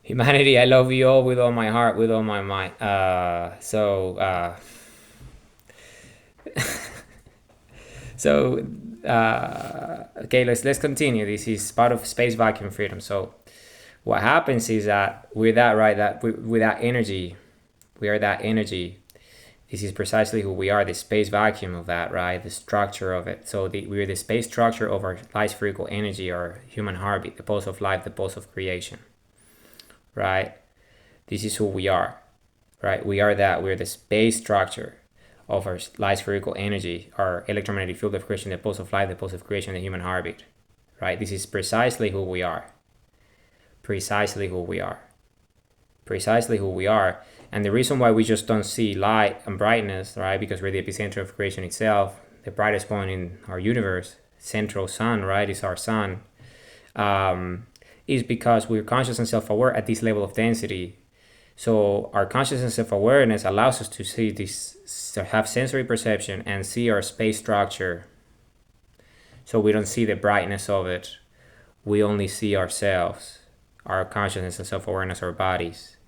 Humanity, I love you all with all my heart, with all my mind. So okay, let's continue. This is part of space vacuum freedom. So what happens is that with that, right, with that energy, we are that energy. This is precisely who we are, the space vacuum of that, right? The structure of it. So we're the space structure of our light spherical energy, our human heartbeat, the pulse of life, the pulse of creation, right? This is who we are, right? We are that. We're the space structure of our light spherical energy, our electromagnetic field of creation, the pulse of life, the pulse of creation, the human heartbeat, right? This is precisely who we are. Precisely who we are. Precisely who we are. And the reason why we just don't see light and brightness, right? Because we're the epicenter of creation itself, the brightest point in our universe, central sun, right? Is our sun. Is because we're conscious and self-aware at this level of density. So our conscious and self-awareness allows us to see this, to have sensory perception and see our space structure. So we don't see the brightness of it. We only see ourselves, our consciousness and self-awareness, our bodies.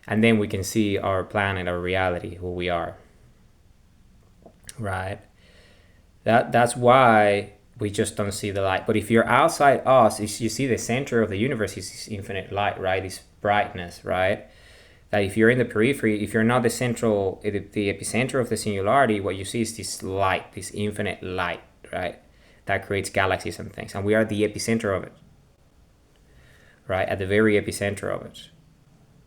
And then we can see our planet, our reality, who we are. Right? That's why we just don't see the light. But if you're outside us, you see the center of the universe is this infinite light, right? This brightness, right? That if you're in the periphery, if you're not the central, the epicenter of the singularity, what you see is this light, this infinite light, right? That creates galaxies and things. And we are the epicenter of it, right? At the very epicenter of it.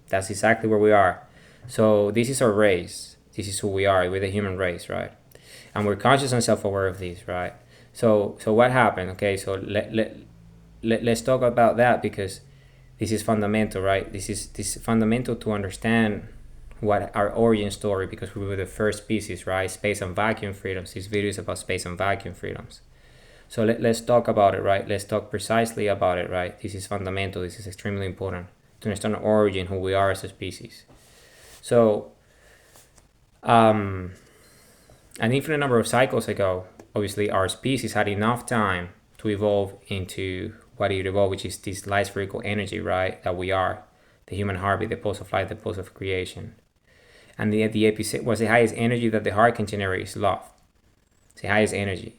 That's exactly where we are. So this is our race. This is who we are. We're the human race, right? And we're conscious and self-aware of this, right? So what happened? Okay, so let's talk about that, because this is fundamental, right? This is fundamental to understand what our origin story, because we were the first species, right? Space and vacuum freedoms. This video is about space and vacuum freedoms. So let's talk about it, right? Let's talk precisely about it, right? This is fundamental. This is extremely important to understand our origin, who we are as a species. So, an infinite number of cycles ago, obviously our species had enough time to evolve into what it evolved, which is this light spherical energy, right? That we are, the human heartbeat, the pulse of life, the pulse of creation. And the epicenter was the highest energy that the heart can generate is love. It's the highest energy.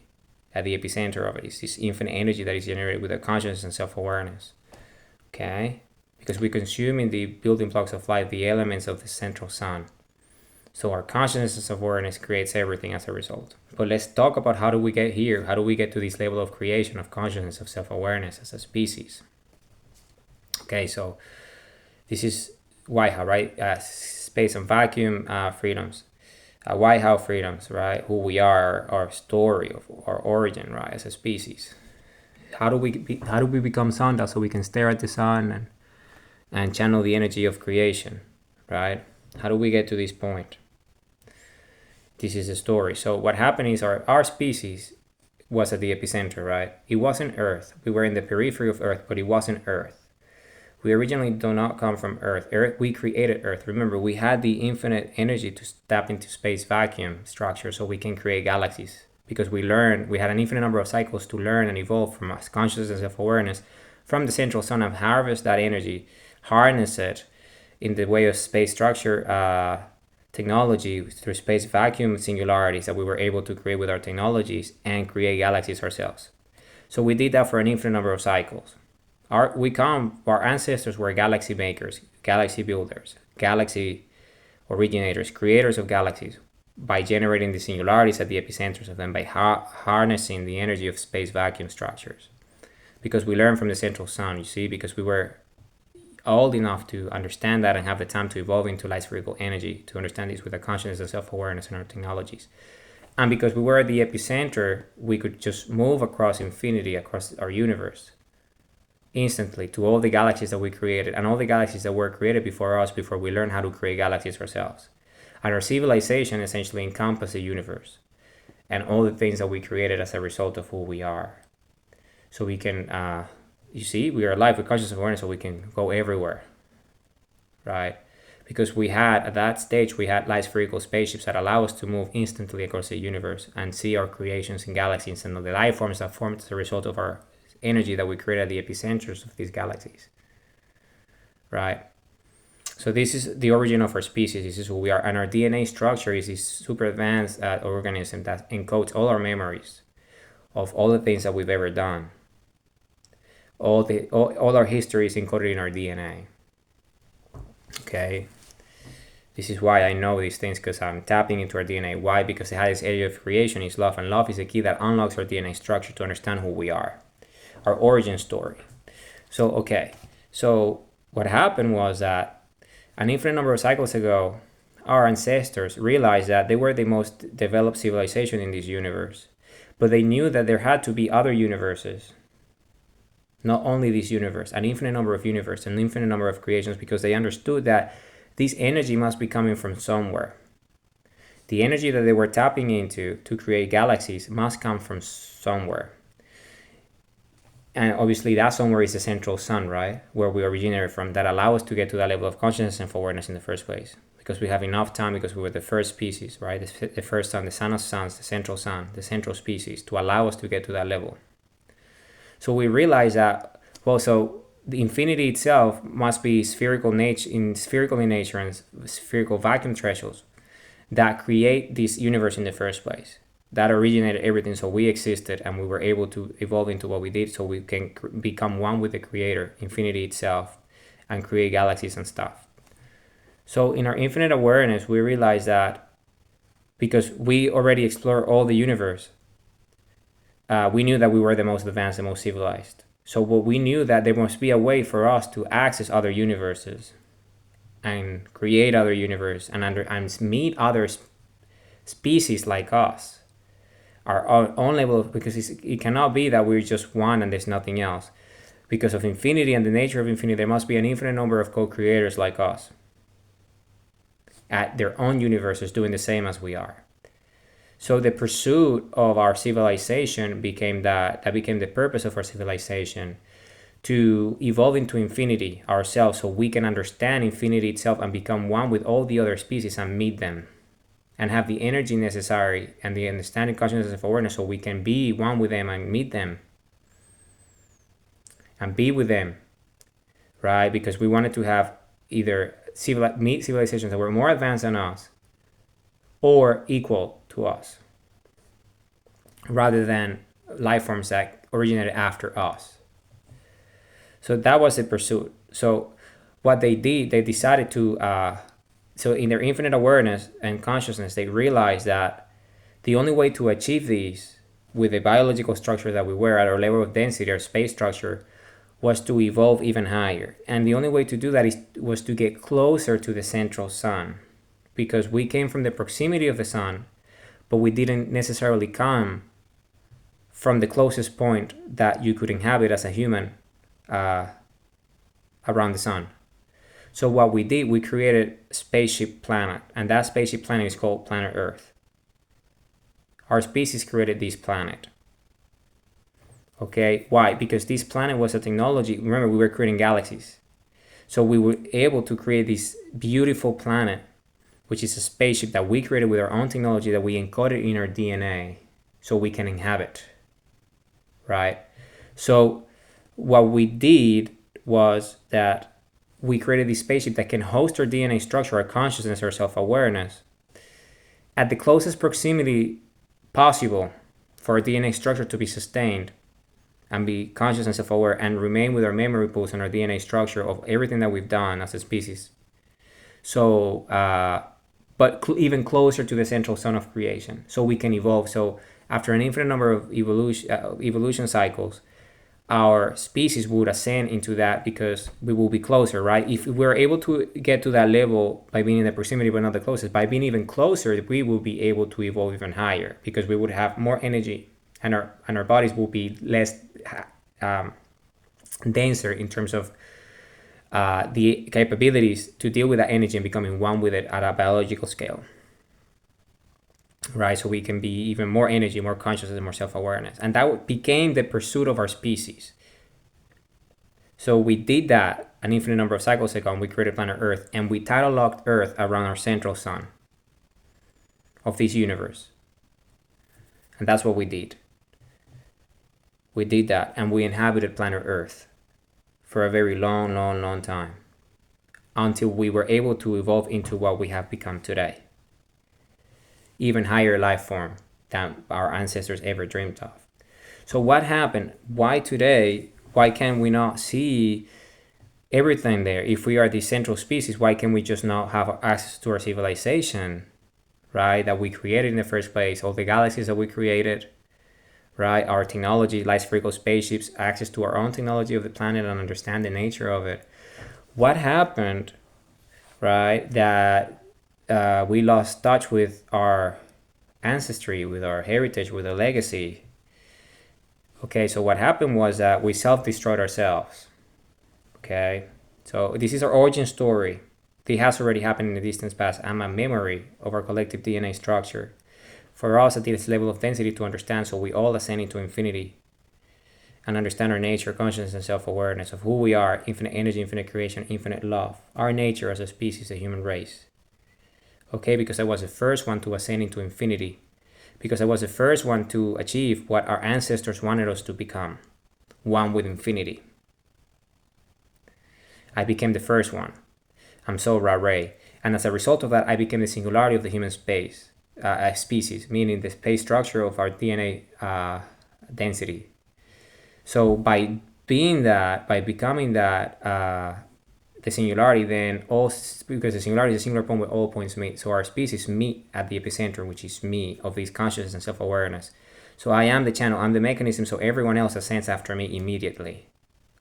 At the epicenter of it is this infinite energy that is generated with our consciousness and self-awareness. Okay? Because we consume in the building blocks of life the elements of the central sun. So our consciousness and self-awareness creates everything as a result. But let's talk about how do we get here? How do we get to this level of creation, of consciousness, of self-awareness as a species? Okay, so this is Waiha, right? Space and vacuum freedoms. Waiha freedoms, right? Who we are, our story of our origin, right? As a species. How do we become sundials so we can stare at the sun and channel the energy of creation, right? How do we get to this point? This is the story. So what happened is our species was at the epicenter, right? It wasn't Earth. We were in the periphery of Earth, but it wasn't Earth. We originally do not come from Earth. We created Earth. Remember, we had the infinite energy to tap into space vacuum structure so we can create galaxies. Because we had an infinite number of cycles to learn and evolve from us, consciousness and self-awareness from the central sun, and harvest that energy, harness it in the way of space structure technology through space vacuum singularities that we were able to create with our technologies and create galaxies ourselves. So we did that for an infinite number of cycles. Our ancestors were galaxy makers, galaxy builders, galaxy originators, creators of galaxies, by generating the singularities at the epicenters of them, by harnessing the energy of space vacuum structures. Because we learned from the central sun, you see, because we were old enough to understand that and have the time to evolve into light spherical energy, to understand this with our consciousness and self-awareness and our technologies. And because we were at the epicenter, we could just move across infinity, across our universe, instantly to all the galaxies that we created and all the galaxies that were created before us, before we learned how to create galaxies ourselves. And our civilization essentially encompasses the universe and all the things that we created as a result of who we are. So we can, you see, we are alive with conscious awareness, so we can go everywhere, right? Because at that stage, we had light spherical spaceships that allow us to move instantly across the universe and see our creations in galaxies and the life forms that formed as a result of our energy that we create at the epicenters of these galaxies. right? So this is the origin of our species. This is who we are, and our DNA structure is this super advanced organism that encodes all our memories of all the things that we've ever done. All our history is encoded in our DNA. Okay, this is why I know these things, because I'm tapping into our DNA. Why? Because the highest area of creation is love, and love is the key that unlocks our DNA structure to understand who we are, our origin story. So okay, so what happened was that an infinite number of cycles ago, our ancestors realized that they were the most developed civilization in this universe, but they knew that there had to be other universes, not only this universe, an infinite number of universes, an infinite number of creations, because they understood that this energy must be coming from somewhere. The energy that they were tapping into to create galaxies must come from somewhere. And obviously that somewhere is the central sun, right? Where we originated from, that allow us to get to that level of consciousness and awareness in the first place. Because we have enough time, because we were the first species, right? The first sun, the sun of suns, the central species, to allow us to get to that level. So we realize that, well, so the infinity itself must be spherical in nature and spherical vacuum thresholds that create this universe in the first place, that originated everything. So we existed and we were able to evolve into what we did, so we can become one with the creator, infinity itself, and create galaxies and stuff. So in our infinite awareness, we realize that because we already explored all the universe, we knew that we were the most advanced, the most civilized. So what we knew that there must be a way for us to access other universes and create other universes and meet other species like us, our own level, because it cannot be that we're just one and there's nothing else. Because of infinity and the nature of infinity, there must be an infinite number of co-creators like us at their own universes doing the same as we are. So the pursuit of our civilization became that became the purpose of our civilization, to evolve into infinity ourselves, so we can understand infinity itself and become one with all the other species and meet them, and have the energy necessary and the understanding, consciousness of awareness, so we can be one with them and meet them and be with them, right? Because we wanted to have either meet civilizations that were more advanced than us or equal to us, rather than life forms that originated after us. So that was the pursuit. So what they did, they decided to, so in their infinite awareness and consciousness, they realized that the only way to achieve these with the biological structure that we were at, our level of density, our space structure, was to evolve even higher. And the only way to do that was to get closer to the central sun, because we came from the proximity of the sun, but we didn't necessarily come from the closest point that you could inhabit as a human around the sun. So what we did, we created a spaceship planet, and that spaceship planet is called planet Earth. Our species created this planet. Okay, why? Because this planet was a technology. Remember, we were creating galaxies. So we were able to create this beautiful planet, which is a spaceship that we created with our own technology that we encoded in our DNA so we can inhabit, right? So what we did was that we created this spaceship that can host our DNA structure, our consciousness, our self-awareness at the closest proximity possible for our DNA structure to be sustained and be conscious and self-aware and remain with our memory pools and our DNA structure of everything that we've done as a species. So, but even closer to the central sun of creation, so we can evolve. So after an infinite number of evolution cycles, our species would ascend into that, because we will be closer, right? If we're able to get to that level by being in the proximity but not the closest, by being even closer, we will be able to evolve even higher, because we would have more energy, and our bodies will be less denser in terms of the capabilities to deal with that energy and becoming one with it at a biological scale, right? So we can be even more energy, more consciousness, and more self-awareness. And that became the pursuit of our species. So we did that an infinite number of cycles ago, and we created planet Earth, and we tidal locked Earth around our central sun of this universe. And that's what we did. We did that, and we inhabited planet Earth for a very long, long, long time. until we were able to evolve into what we have become today. Even higher life form than our ancestors ever dreamed of. So what happened? Why today? Why can we not see everything there? If we are the central species, why can we just not have access to our civilization, right? That we created in the first place, all the galaxies that we created, right? Our technology, light spherical spaceships, access to our own technology of the planet and understand the nature of it. What happened, right? That we lost touch with our ancestry, with our heritage, with our legacy. Okay, so what happened was that we self-destroyed ourselves. Okay, so this is our origin story. This has already happened in the distant past. I'm a memory of our collective DNA structure. For us at this level of density to understand, so we all ascend into infinity and understand our nature, consciousness, and self-awareness of who we are, infinite energy, infinite creation, infinite love, our nature as a species, the human race. Okay, because I was the first one to ascend into infinity, because I was the first one to achieve what our ancestors wanted us to become, one with infinity. I became the first one. I'm so Ra-Ray. And as a result of that, I became the singularity of the human species, meaning the space structure of our DNA density. So by being that, by becoming that, the singularity, then all, because the singularity is a singular point where all points meet. So our species meet at the epicenter, which is me, of this consciousness and self-awareness. So I am the channel, I'm the mechanism, so everyone else ascends after me immediately,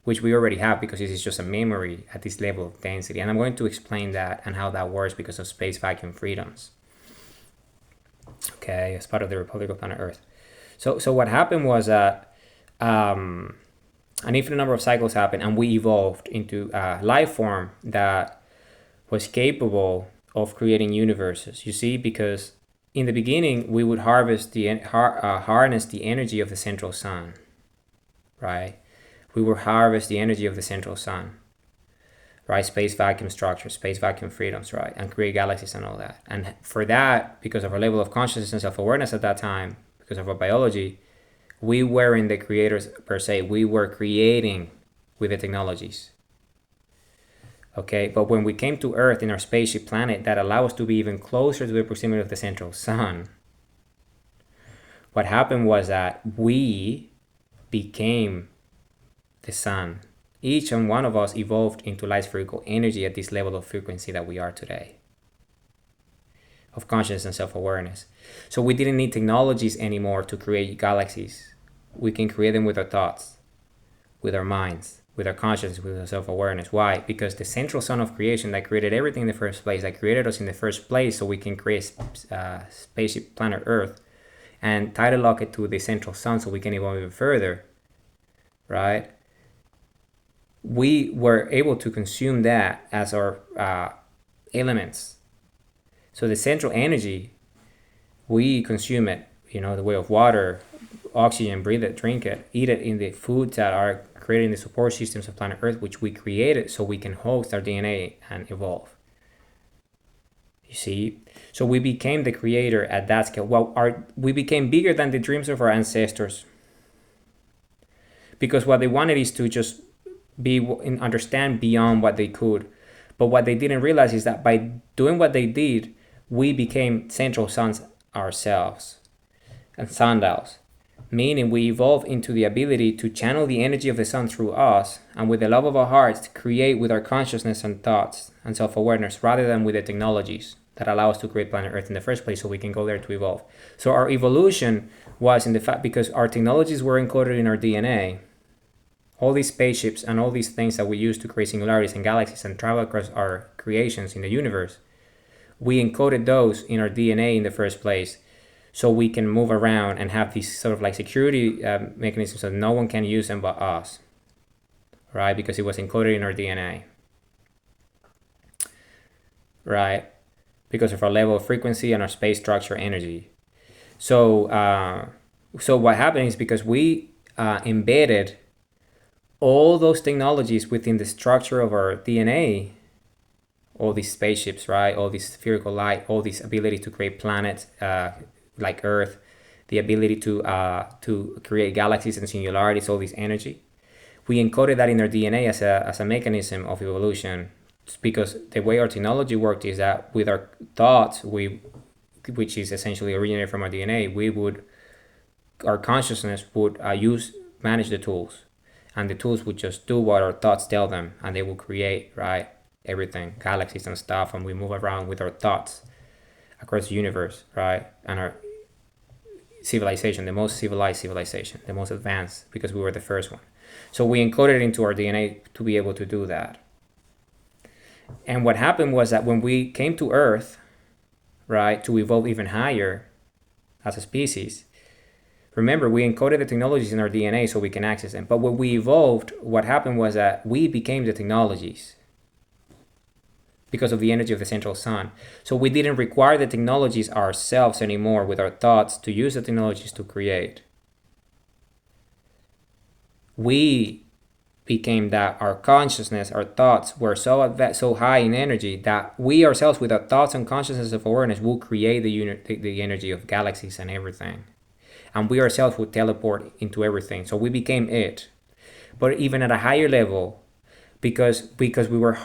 which we already have because this is just a memory at this level of density. And I'm going to explain that and how that works because of space vacuum freedoms. Okay, as part of the Republic of Planet Earth. So what happened was that an infinite number of cycles happened and we evolved into a life form that was capable of creating universes. You see, because in the beginning we would harness the energy of the central sun, right? We would harvest the energy of the central sun, right? Space vacuum structure, space vacuum freedoms, right? And create galaxies and all that. And for that, because of our level of consciousness and self-awareness at that time, because of our biology, we weren't the creators per se. We were creating with the technologies. Okay, but when we came to Earth in our spaceship planet that allowed us to be even closer to the proximity of the central sun, what happened was that we became the sun. Each and one of us evolved into light spherical energy at this level of frequency that we are today, of consciousness and self-awareness. So we didn't need technologies anymore to create galaxies. We can create them with our thoughts, with our minds, with our consciousness, with our self-awareness. Why? Because the central sun of creation that created everything in the first place, that created us in the first place so we can create spaceship planet Earth and tidal lock it to the central sun so we can evolve even further, right? We were able to consume that as our elements. So the central energy, we consume it, the way of water, oxygen, breathe it, drink it, eat it in the foods that are creating the support systems of planet Earth, which we created so we can host our DNA and evolve. You see? So we became the creator at that scale. Well, we became bigger than the dreams of our ancestors. Because what they wanted is to just understand beyond what they could. But what they didn't realize is that by doing what they did, we became central suns ourselves and sundials, meaning we evolved into the ability to channel the energy of the sun through us and with the love of our hearts to create with our consciousness and thoughts and self-awareness rather than with the technologies that allow us to create planet Earth in the first place so we can go there to evolve. So our evolution was in the fact because our technologies were encoded in our DNA. All these spaceships and all these things that we use to create singularities and galaxies and travel across our creations in the universe, we encoded those in our DNA in the first place so we can move around and have these sort of like security mechanisms so no one can use them but us, right? Because it was encoded in our DNA, right? Because of our level of frequency and our space structure energy. So, so what happened is because we embedded all those technologies within the structure of our DNA, all these spaceships, right? All this spherical light, all this ability to create planets like Earth, the ability to create galaxies and singularities, all this energy. We encoded that in our DNA as a mechanism of evolution because the way our technology worked is that with our thoughts, which is essentially originated from our DNA, our consciousness would manage the tools, and the tools would just do what our thoughts tell them, and they will create, right, everything, galaxies and stuff, and we move around with our thoughts across the universe, right, and our civilization, the most civilized civilization, the most advanced, because we were the first one. So we encoded it into our DNA to be able to do that. And what happened was that when we came to Earth, right, to evolve even higher as a species, remember, we encoded the technologies in our DNA so we can access them. But when we evolved, what happened was that we became the technologies because of the energy of the central sun. So we didn't require the technologies ourselves anymore with our thoughts to use the technologies to create. We became that. Our consciousness, our thoughts were so high in energy that we ourselves, with our thoughts and consciousness of awareness, will create the energy of galaxies and everything. And we ourselves would teleport into everything. So we became it. But even at a higher level, because we were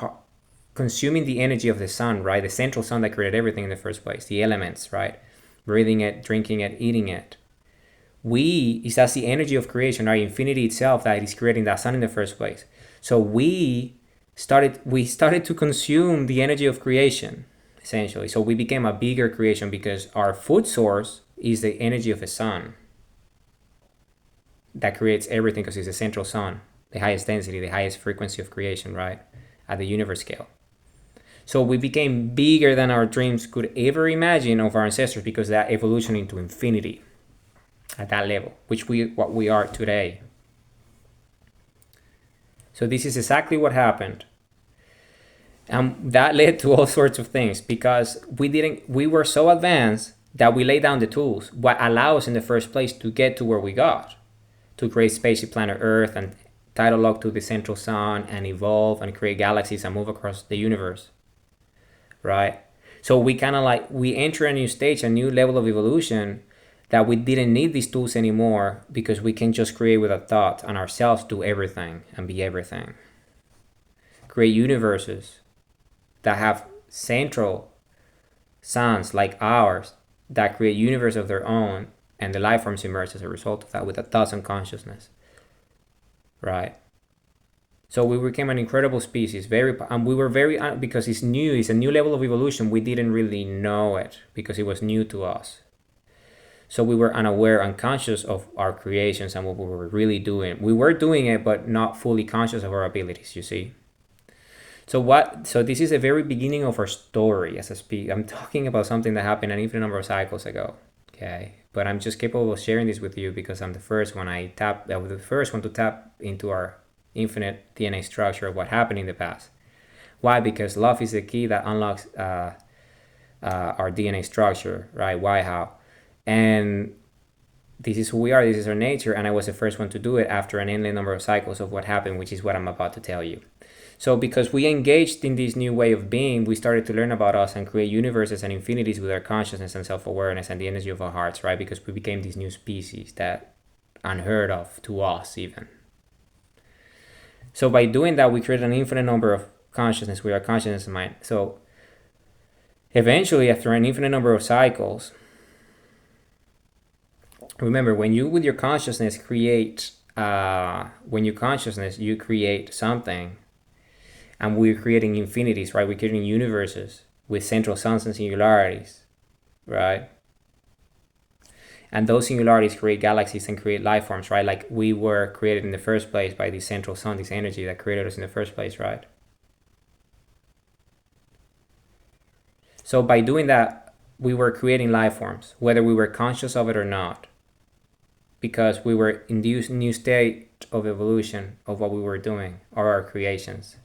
consuming the energy of the sun, right? The central sun that created everything in the first place, the elements, right? Breathing it, drinking it, eating it. That's the energy of creation, right? Infinity itself that is creating that sun in the first place. So we started to consume the energy of creation, essentially. So we became a bigger creation because our food source is the energy of the sun that creates everything, because it's the central sun, the highest density, the highest frequency of creation, right? At the universe scale. So we became bigger than our dreams could ever imagine of our ancestors, because of that evolution into infinity at that level, what we are today. So this is exactly what happened. And that led to all sorts of things, because we were so advanced that we laid down the tools, what allowed us in the first place to get to where we got, to create spaceship planet Earth and tidal lock to the central sun and evolve and create galaxies and move across the universe, right? So we we enter a new stage, a new level of evolution, that we didn't need these tools anymore, because we can just create with a thought and ourselves do everything and be everything. Create universes that have central suns like ours that create universe of their own, and the life forms emerge as a result of that with a thoughts and consciousness, right? So we became an incredible species, and we were very, because it's new, it's a new level of evolution. We didn't really know it because it was new to us. So we were unaware, unconscious of our creations and what we were really doing. We were doing it, but not fully conscious of our abilities, you see. So this is the very beginning of our story as I speak. I'm talking about something that happened an infinite number of cycles ago, okay? But I'm just capable of sharing this with you because I'm the first one. I was the first one to tap into our infinite DNA structure of what happened in the past. Why? Because love is the key that unlocks our DNA structure, right? Why? How? And this is who we are, this is our nature, and I was the first one to do it after an endless number of cycles of what happened, which is what I'm about to tell you. So because we engaged in this new way of being, we started to learn about us and create universes and infinities with our consciousness and self-awareness and the energy of our hearts, right? Because we became this new species that unheard of to us even. So by doing that, we created an infinite number of consciousness with our consciousness in mind. So eventually, after an infinite number of cycles, remember, when you with your consciousness you create something, and we're creating infinities, right? We're creating universes with central suns and singularities, right? And those singularities create galaxies and create life forms, right? Like we were created in the first place by this central sun, this energy that created us in the first place, right? So by doing that, we were creating life forms, whether we were conscious of it or not, because we were in this new state of evolution of what we were doing, or our creations.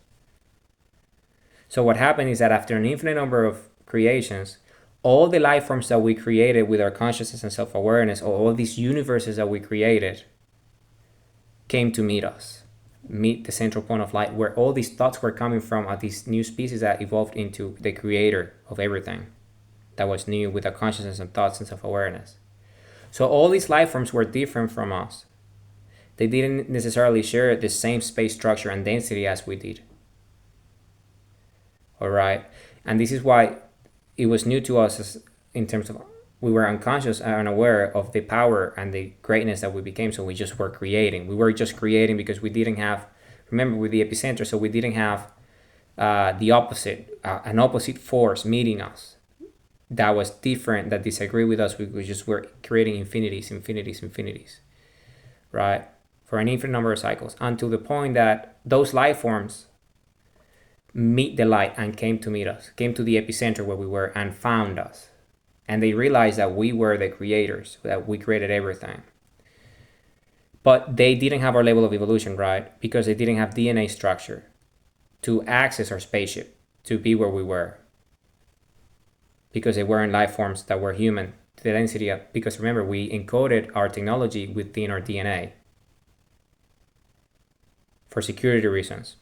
So what happened is that after an infinite number of creations, all the life forms that we created with our consciousness and self-awareness, or all these universes that we created, came to meet us, meet the central point of light, where all these thoughts were coming from, are these new species that evolved into the creator of everything that was new with our consciousness and thoughts and self-awareness. So all these life forms were different from us. They didn't necessarily share the same space structure and density as we did. All right. And this is why it was new to us in terms of we were unconscious and unaware of the power and the greatness that we became. So we just were creating. We were just creating because we didn't have, remember, with the epicenter, so we didn't have the opposite, an opposite force meeting us that was different, that disagreed with us. We just were creating infinities, infinities, infinities, right? For an infinite number of cycles until the point that those life forms meet the light and came to meet us, came to the epicenter where we were and found us. And they realized that we were the creators, that we created everything. But they didn't have our level of evolution, right? Because they didn't have DNA structure to access our spaceship, to be where we were. Because they weren't life forms that were human. The density of, because remember, we encoded our technology within our DNA for security reasons.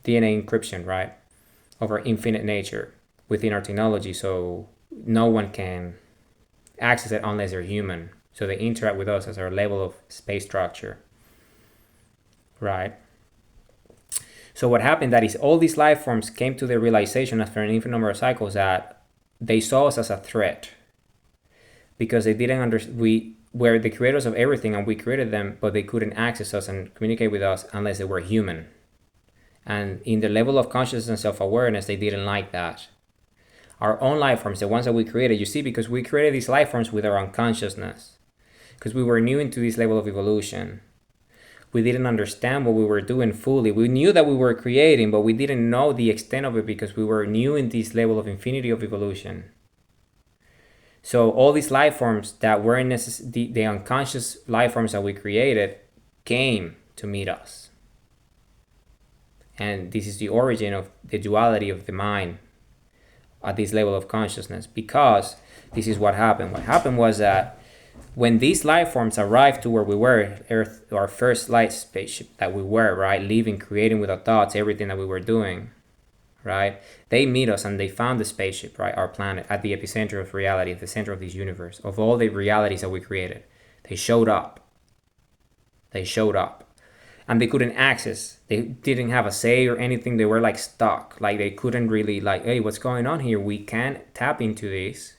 DNA encryption, right? Of our infinite nature within our technology, so no one can access it unless they're human. So they interact with us as our level of space structure, right? So what happened that is all these life forms came to the realization after an infinite number of cycles that they saw us as a threat because they didn't understand. We were the creators of everything and we created them, but they couldn't access us and communicate with us unless they were human. And in the level of consciousness and self-awareness, they didn't like that. Our own life forms, the ones that we created, you see, because we created these life forms with our unconsciousness, because we were new into this level of evolution. We didn't understand what we were doing fully. We knew that we were creating, but we didn't know the extent of it because we were new in this level of infinity of evolution. So all these life forms that weren't the unconscious life forms that we created came to meet us. And this is the origin of the duality of the mind at this level of consciousness, because this is what happened. What happened was that when these life forms arrived to where we were, Earth, our first light spaceship that we were, right, living, creating with our thoughts, everything that we were doing, right, they meet us and they found the spaceship, right, our planet, at the epicenter of reality, at the center of this universe, of all the realities that we created. They showed up. They showed up. And they couldn't access. They didn't have a say or anything. They were like stuck. Like they couldn't really like, hey, what's going on here? We can't tap into this.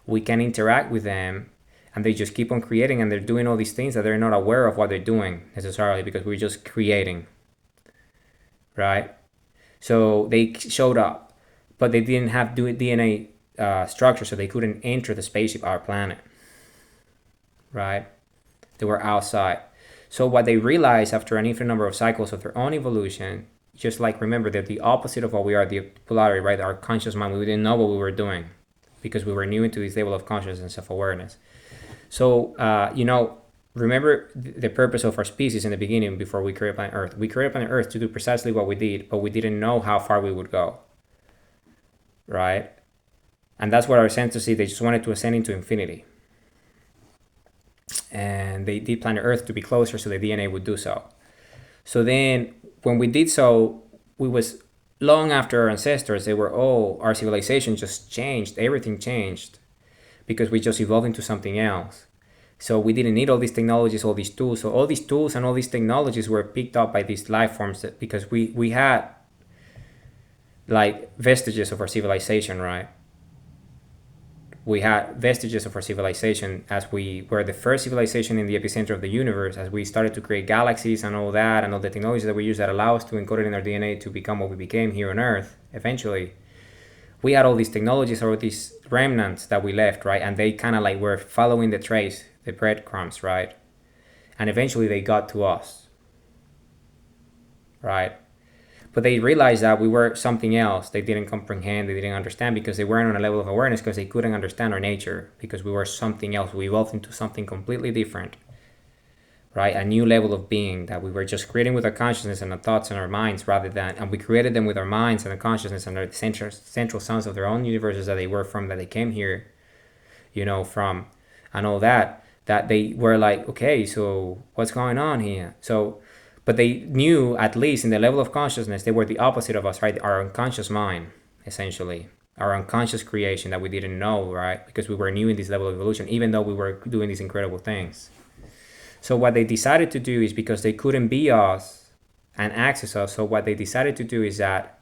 We can interact with them. And they just keep on creating and they're doing all these things that they're not aware of what they're doing necessarily because we're just creating. Right? So they showed up. But they didn't have DNA structure, so they couldn't enter the spaceship, our planet. Right? They were outside. So what they realized after an infinite number of cycles of their own evolution, just like remember they're the opposite of what we are, the polarity, right? Our conscious mind, we didn't know what we were doing because we were new into this level of consciousness and self-awareness. So, remember the purpose of our species in the beginning before we created planet Earth. We created planet Earth to do precisely what we did, but we didn't know how far we would go, right? And that's what our senses see. They just wanted to ascend into infinity. And they did planet Earth to be closer so the DNA would do so. So then when we did so, we was long after our ancestors, they were, our civilization just changed, everything changed because we just evolved into something else. So we didn't need all these technologies, all these tools. So all these tools and all these technologies were picked up by these life forms because we had like vestiges of our civilization, right? We had vestiges of our civilization as we were the first civilization in the epicenter of the universe, as we started to create galaxies and all that, and all the technologies that we use that allow us to encode it in our DNA to become what we became here on Earth eventually. We had all these technologies or these remnants that we left, right? And they kind of like were following the trace, the breadcrumbs, right? And eventually they got to us, right? But they realized that we were something else. They didn't comprehend, they didn't understand because they weren't on a level of awareness because they couldn't understand our nature because we were something else. We evolved into something completely different, right? A new level of being that we were just creating with our consciousness and our thoughts and our minds rather than, and we created them with our minds and our consciousness and our central sons of their own universes that they were from, that they came here, from, and all that they were like, okay, so what's going on here? So, but they knew, at least in the level of consciousness, they were the opposite of us, right? Our unconscious mind, essentially. Our unconscious creation that we didn't know, right? Because we were new in this level of evolution, even though we were doing these incredible things. So what they decided to do is, because they couldn't be us and access us, so what they decided to do is that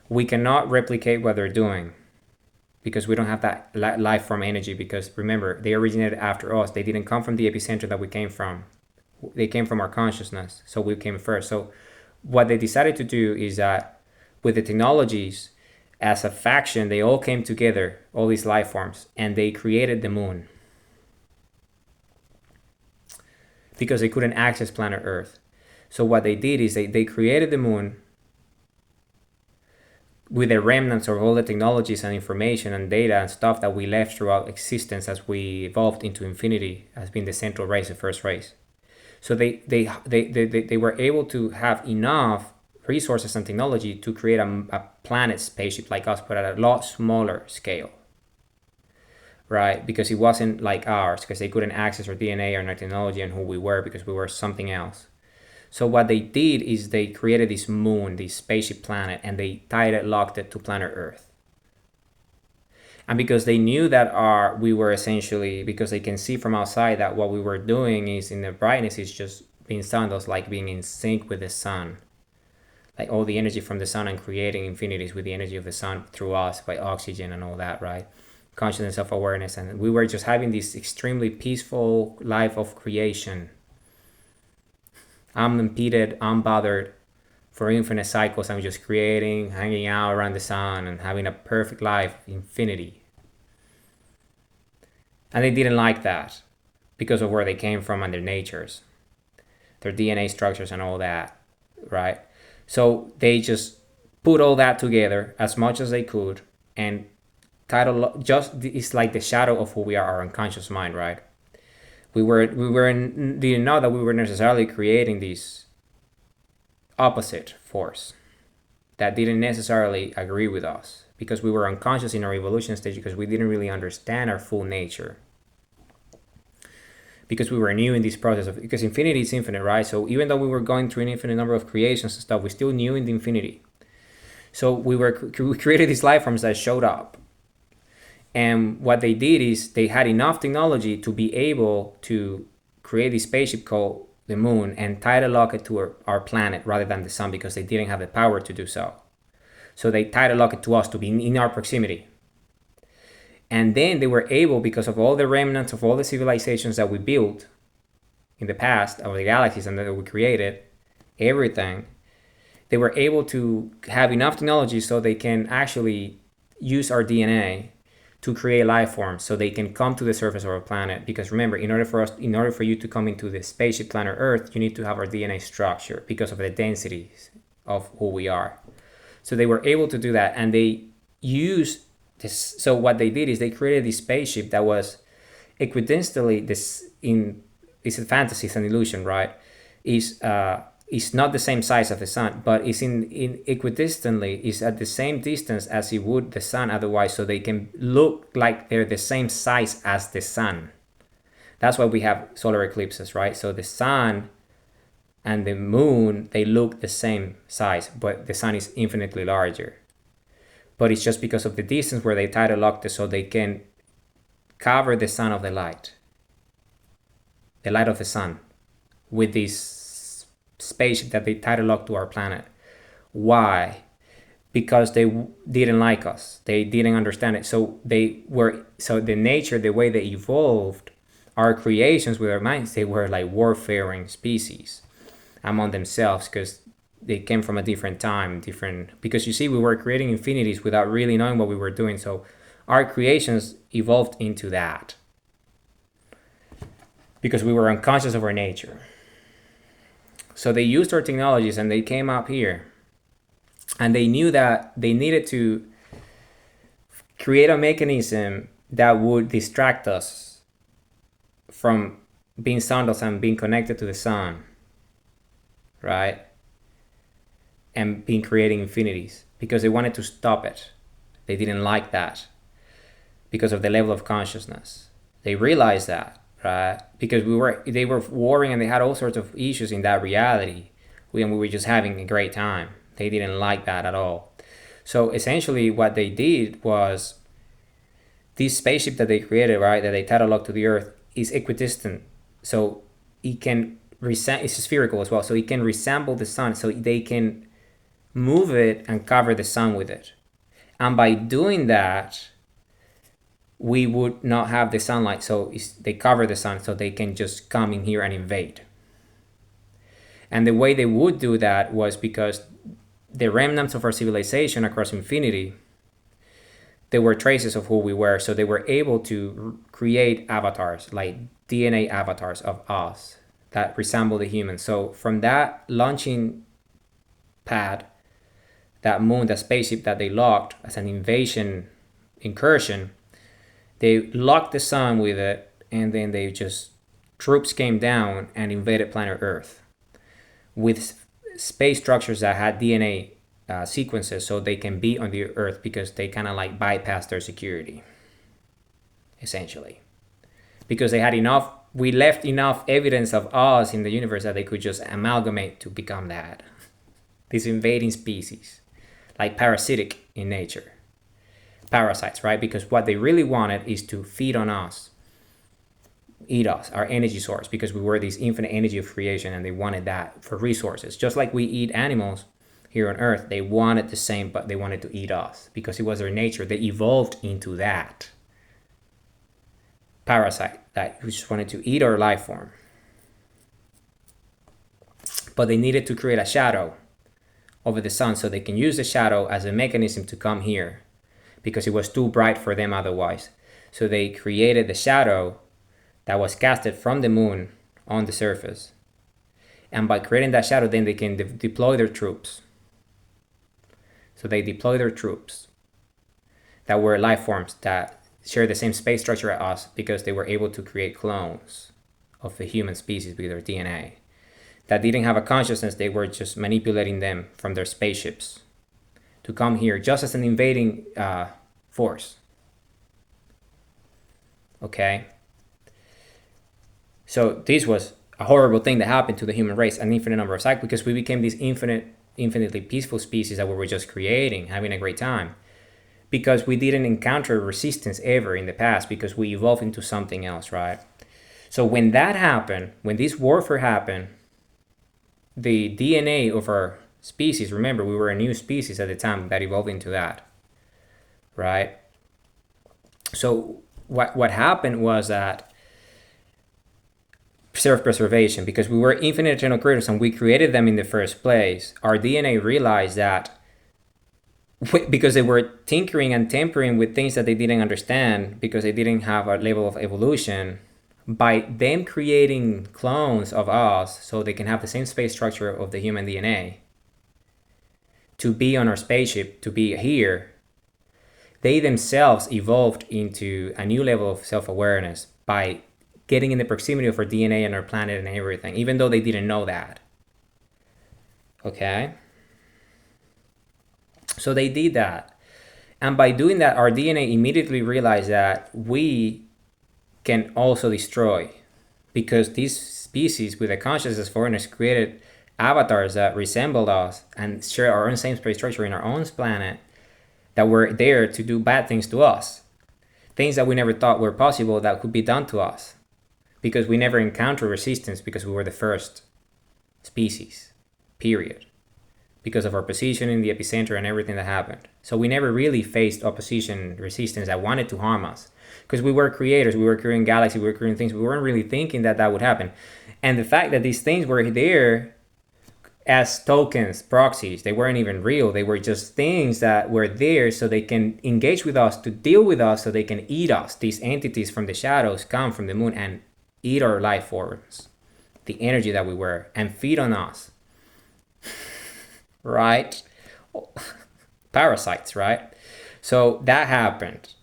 We cannot replicate what they're doing because we don't have that life form energy. Because remember, they originated after us. They didn't come from the epicenter that we came from. They came from our consciousness. So we came first. So what they decided to do is that with the technologies, as a faction, they all came together, all these life forms, and they created the moon because they couldn't access planet Earth. So what they did is they created the moon with the remnants of all the technologies and information and data and stuff that we left throughout existence as we evolved into infinity as being the central race, the first race. So they were able to have enough resources and technology to create a planet spaceship like us, but at a lot smaller scale, right? Because it wasn't like ours, because they couldn't access our DNA or our technology and who we were, because we were something else. So what they did is they created this moon, this spaceship planet, and they tied it, locked it to planet Earth. And because they knew that we were essentially, because they can see from outside that what we were doing is in the brightness is just being sundials, like being in sync with the sun. Like all the energy from the sun and creating infinities with the energy of the sun through us by oxygen and all that, right? Consciousness of awareness. And we were just having this extremely peaceful life of creation. Unimpeded, unbothered, for infinite cycles. I'm just creating, hanging out around the sun and having a perfect life, infinity. And they didn't like that because of where they came from and their natures, their DNA structures and all that, right? So they just put all that together as much as they could, and it's like the shadow of who we are, our unconscious mind, right? Didn't know that we were necessarily creating this opposite force that didn't necessarily agree with us, because we were unconscious in our evolution stage, because we didn't really understand our full nature, because we were new in this process of, because infinity is infinite, right? So even though we were going through an infinite number of creations and stuff, we still knew in the infinity. So we created these life forms that showed up. And what they did is they had enough technology to be able to create this spaceship called the moon and tidal lock it to our planet rather than the sun, because they didn't have the power to do so. So they tidal lock it to us to be in our proximity. And then they were able, because of all the remnants of all the civilizations that we built in the past, of the galaxies and that we created, everything, they were able to have enough technology so they can actually use our DNA to create life forms, so they can come to the surface of our planet. Because remember, in order for you to come into the spaceship planet Earth, you need to have our DNA structure because of the densities of who we are. So they were able to do that, and they used this. So what they did is they created this spaceship that was equidistantly it's a fantasy, it's an illusion, right? It's not the same size of the sun, but it's in equidistantly, is at the same distance as it would the sun otherwise, so they can look like they're the same size as the sun. That's why we have solar eclipses, right? So the sun and the moon, they look the same size, but the sun is infinitely larger. But it's just because of the distance where they tidal locked it, so they can cover the sun of the light of the sun, with this spaceship that they tidal locked to our planet. Why? Because they didn't like us. They didn't understand it. So the nature, the way they evolved, our creations with our minds, they were like warfaring species among themselves, because they came from a different time, because you see, we were creating infinities without really knowing what we were doing. So our creations evolved into that because we were unconscious of our nature. So they used our technologies and they came up here, and they knew that they needed to create a mechanism that would distract us from being sundials and being connected to the sun, right? And being creating infinities, because they wanted to stop it. They didn't like that because of the level of consciousness. They realized that, right? Because they were warring and they had all sorts of issues in that reality. We were just having a great time. They didn't like that at all. So essentially what they did was, this spaceship that they created, right, that they tidal locked to the Earth, is equidistant. So it can it's spherical as well. So it can resemble the sun. So they can move it and cover the sun with it. And by doing that, we would not have the sunlight, so they cover the sun so they can just come in here and invade. And the way they would do that was because the remnants of our civilization across infinity, they were traces of who we were, so they were able to create avatars, like DNA avatars of us that resemble the humans. So from that launching pad, that moon, that spaceship that they locked as an invasion incursion, they locked the sun with it, and then they just, troops came down and invaded planet Earth with space structures that had DNA sequences, so they can be on the Earth because they kind of like bypassed their security, essentially. Because they had enough, we left enough evidence of us in the universe that they could just amalgamate to become that. These invading species, like parasitic in nature. Parasites, right? Because what they really wanted is to feed on us, eat us, our energy source, because we were this infinite energy of creation, and they wanted that for resources. Just like we eat animals here on Earth, they wanted the same, but they wanted to eat us because it was their nature. They evolved into that parasite that just wanted to eat our life form. But they needed to create a shadow over the sun so they can use the shadow as a mechanism to come here, because it was too bright for them otherwise. So they created the shadow that was casted from the moon on the surface. And by creating that shadow, then they can deploy their troops. So they deploy their troops that were life forms that share the same space structure as us, because they were able to create clones of the human species with their DNA that didn't have a consciousness. They were just manipulating them from their spaceships to come here just as an invading force. Okay? So this was a horrible thing that happened to the human race, an infinite number of cycles, because we became this infinitely peaceful species that we were just creating, having a great time. Because we didn't encounter resistance ever in the past, because we evolved into something else, right? So when that happened, when this warfare happened, the DNA of our species, remember, we were a new species at the time that evolved into that, right? So what happened was that self-preservation, because we were infinite eternal creators and we created them in the first place, our DNA realized that because they were tinkering and tampering with things that they didn't understand, because they didn't have a level of evolution, by them creating clones of us so they can have the same space structure of the human DNA, to be on our spaceship, to be here, they themselves evolved into a new level of self-awareness by getting in the proximity of our DNA and our planet and everything, even though they didn't know that. Okay? So they did that. And by doing that, our DNA immediately realized that we can also destroy, because these species with a consciousness foreigners created avatars that resembled us and share our own same space structure in our own planet, that were there to do bad things to us, things that we never thought were possible that could be done to us, because we never encountered resistance, because we were the first species, period, because of our position in the epicenter and everything that happened. So we never really faced opposition, resistance that wanted to harm us, because we were creators, we were creating galaxies, we were creating things. We weren't really thinking that that would happen. And the fact that these things were there as tokens, proxies, they weren't even real. They were just things that were there so they can engage with us, to deal with us, so they can eat us. These entities from the shadows come from the moon and eat our life forms, the energy that we were, and feed on us. Right? Parasites, right? So that happened.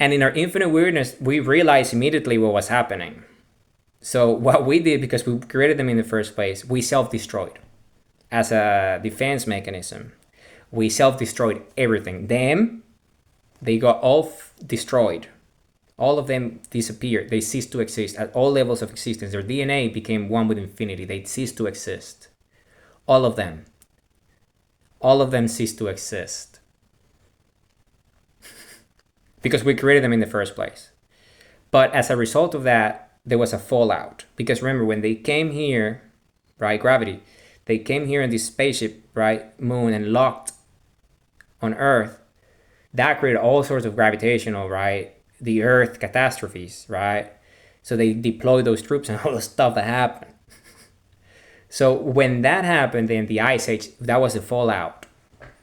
And in our infinite weirdness, we realized immediately what was happening. So what we did, because we created them in the first place, we self-destroyed as a defense mechanism. We self-destroyed everything. Them, they got all destroyed. All of them disappeared. They ceased to exist at all levels of existence. Their DNA became one with infinity. They ceased to exist. All of them. All of them ceased to exist. Because we created them in the first place. But as a result of that, there was a fallout. Because remember, when they came here, right, gravity, They came here in this spaceship, right, moon, and locked on Earth. That created all sorts of gravitational, right, the Earth catastrophes, right? So they deployed those troops and all the stuff that happened. So when that happened, then the Ice Age, that was the fallout.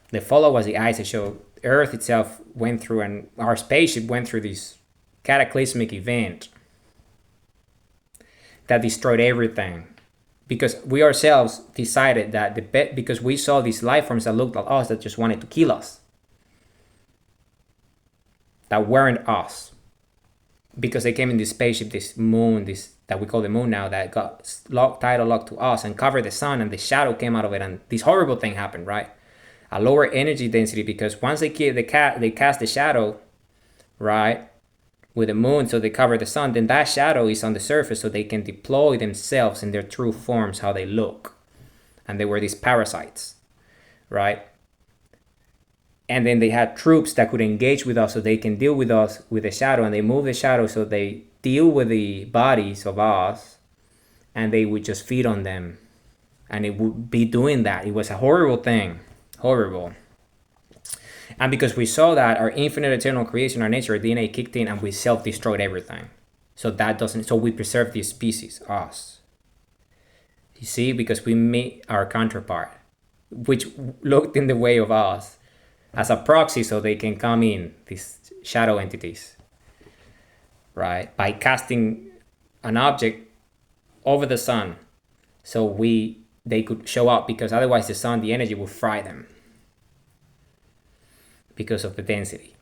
The fallout was the Ice Age. So Earth itself went through, and our spaceship went through this cataclysmic event that destroyed everything. Because we ourselves decided that because we saw these life forms that looked like us that just wanted to kill us. That weren't us. Because they came in this spaceship, this moon, this that we call the moon now, that got tidal locked to us and covered the sun, and the shadow came out of it, and this horrible thing happened, right? A lower energy density, because once they cast the shadow, right, with the moon, so they cover the sun, then that shadow is on the surface, so they can deploy themselves in their true forms, how they look. And they were these parasites, right? And then they had troops that could engage with us, so they can deal with us with the shadow, and they move the shadow so they deal with the bodies of us, and they would just feed on them, and it would be doing that. It was a horrible thing, horrible. And because we saw that, our infinite eternal creation, our nature, our DNA kicked in, and we self-destroyed everything. So we preserve this species, us. You see, because we meet our counterpart, which looked in the way of us, as a proxy, so they can come in, these shadow entities, right? By casting an object over the sun, so they could show up, because otherwise the sun, the energy, will fry them because of the density.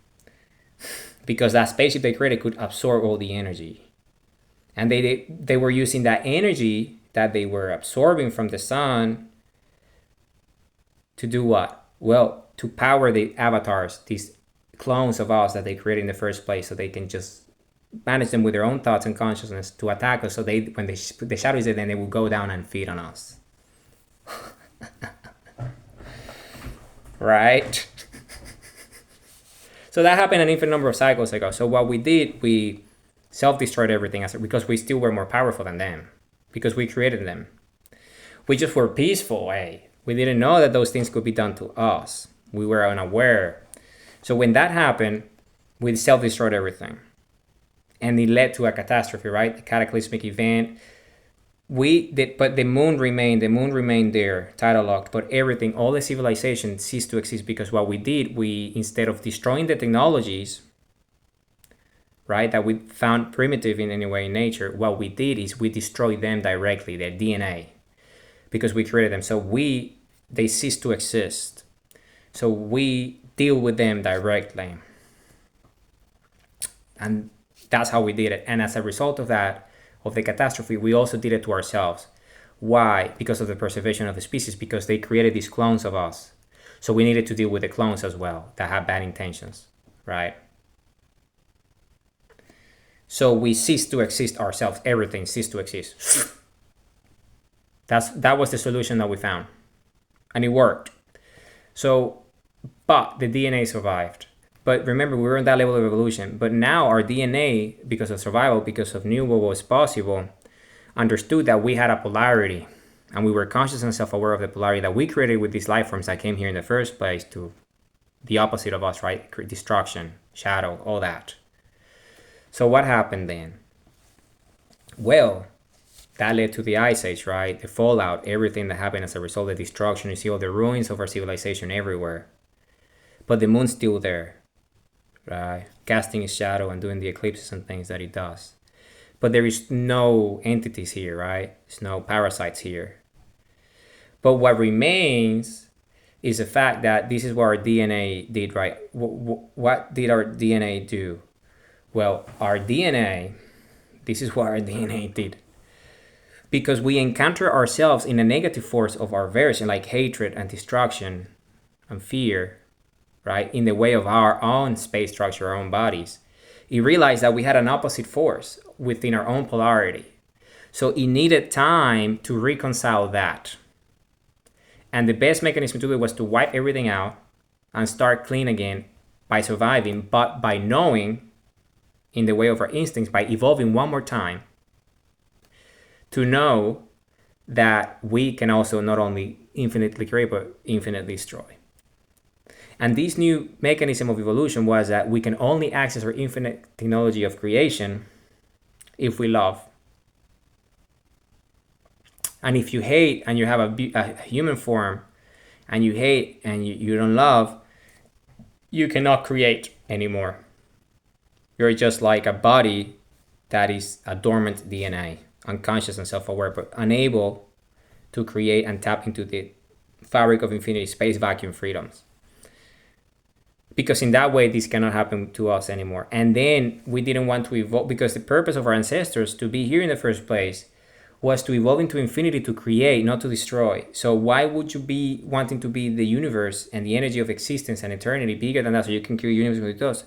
Because that spaceship they created could absorb all the energy, and they were using that energy that they were absorbing from the sun to do what? Well, to power the avatars, these clones of us that they created in the first place, so they can just manage them with their own thoughts and consciousness to attack us. So when the shadow is there, then they will go down and feed on us. Right? So that happened an infinite number of cycles ago. So what we did, we self-destroyed everything because we still were more powerful than them, because we created them. We just were peaceful, We didn't know that those things could be done to us. We were unaware. So when that happened, we self-destroyed everything. And it led to a catastrophe, right? A cataclysmic event. But the moon remained there, tidal locked, but everything, all the civilization ceased to exist, because what we did, instead of destroying the technologies, right, that we found primitive in any way in nature, what we did is we destroyed them directly, their DNA, because we created them. So they ceased to exist. So we deal with them directly. And that's how we did it. And as a result of that, of the catastrophe, we also did it to ourselves. Why? Because of the preservation of the species, because they created these clones of us. So we needed to deal with the clones as well that have bad intentions, right? So we ceased to exist ourselves. Everything ceased to exist. That was the solution that we found. And it worked. So, but the DNA survived. But remember, we were in that level of evolution. But now our DNA, because of survival, because of knew what was possible, understood that we had a polarity. And we were conscious and self-aware of the polarity that we created with these life forms that came here in the first place, to the opposite of us, right? Destruction, shadow, all that. So what happened then? Well, that led to the Ice Age, right? The fallout, everything that happened as a result of destruction. You see all the ruins of our civilization everywhere. But the moon's still there, right? Casting its shadow and doing the eclipses and things that it does. But there is no entities here, right? There's no parasites here. But what remains is the fact that this is what our DNA did, right? What did our DNA do? Well, our DNA, this is what our DNA did. Because we encounter ourselves in a negative force of our version, like hatred and destruction and fear, right? In the way of our own space structure, our own bodies. It realized that we had an opposite force within our own polarity. So it needed time to reconcile that. And the best mechanism to do it was to wipe everything out and start clean again by surviving, but by knowing, in the way of our instincts, by evolving one more time, to know that we can also not only infinitely create but infinitely destroy. And this new mechanism of evolution was that we can only access our infinite technology of creation if we love. And if you hate and you have a human form and you hate and you don't love, you cannot create anymore. You're just like a body that is a dormant DNA, unconscious and self-aware, but unable to create and tap into the fabric of infinity, space, vacuum, freedoms. Because in that way, this cannot happen to us anymore. And then we didn't want to evolve, because the purpose of our ancestors to be here in the first place was to evolve into infinity, to create, not to destroy. So why would you be wanting to be the universe and the energy of existence and eternity bigger than that, so you can create a universe with us?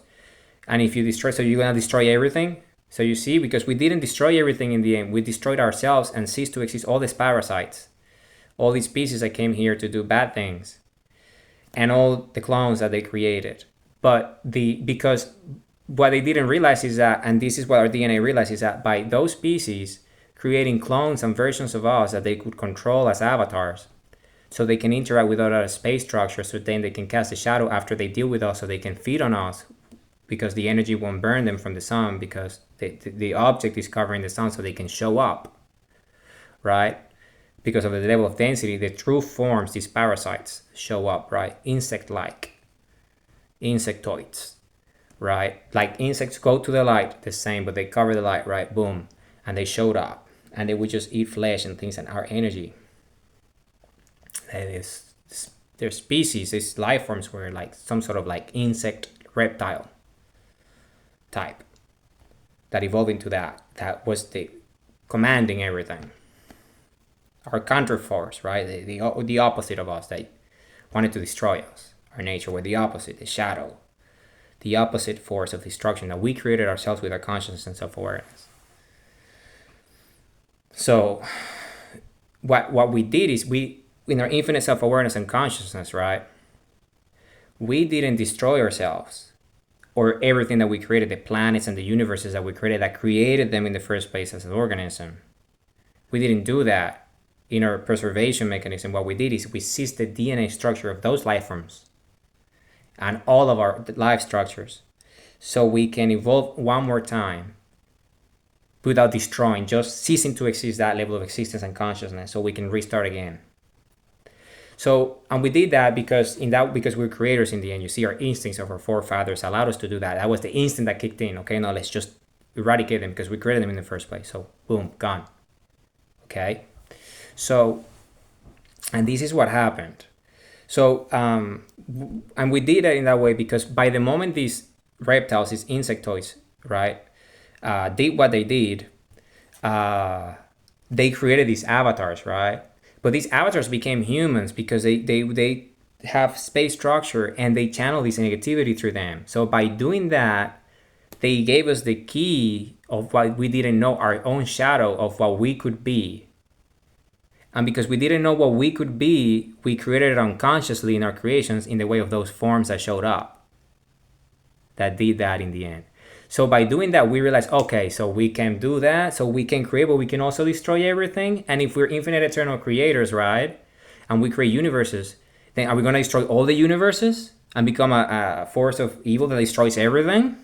And if you destroy, so you're gonna destroy everything? So you see, because we didn't destroy everything in the end, we destroyed ourselves and ceased to exist. All these parasites, all these species that came here to do bad things, and all the clones that they created. But because what they didn't realize is that, and this is what our DNA realizes, is that by those species creating clones and versions of us that they could control as avatars, so they can interact with other space structures, so then they can cast a shadow after they deal with us, so they can feed on us, because the energy won't burn them from the sun, because the object is covering the sun, so they can show up, right? Because of the level of density, the true forms, these parasites, show up, right? Insect-like, insectoids, right? Like insects go to the light, the same, but they cover the light, right? Boom. And they showed up, and they would just eat flesh and things, and our energy. Their species, these life forms were like some sort of like insect, reptile type that evolved into that. That was the commanding everything. Our counterforce, right? The opposite of us. They wanted to destroy us. Our nature were the opposite, the shadow, the opposite force of destruction that we created ourselves with our consciousness and self-awareness. So what we did is we, in our infinite self-awareness and consciousness, right? We didn't destroy ourselves or everything that we created, the planets and the universes that we created them in the first place as an organism. We didn't do that. In our preservation mechanism, what we did is we seized the DNA structure of those life forms and all of our life structures, so we can evolve one more time without destroying, just ceasing to exist, that level of existence and consciousness, so we can restart again. So, and we did that because we're creators in the end. You see, our instincts of our forefathers allowed us to do that. That was the instinct that kicked in. Okay, now let's just eradicate them because we created them in the first place. So, boom, gone. Okay. So, and this is what happened. So, and we did it in that way because by the moment these reptiles, these insectoids, right, did what they did, they created these avatars, right? But these avatars became humans because they have space structure and they channel this negativity through them. So by doing that, they gave us the key of what we didn't know, our own shadow of what we could be. And because we didn't know what we could be, we created it unconsciously in our creations in the way of those forms that showed up, that did that in the end. So by doing that, we realized, okay, so we can do that. So we can create, but we can also destroy everything. And if we're infinite eternal creators, right, and we create universes, then are we going to destroy all the universes and become a force of evil that destroys everything?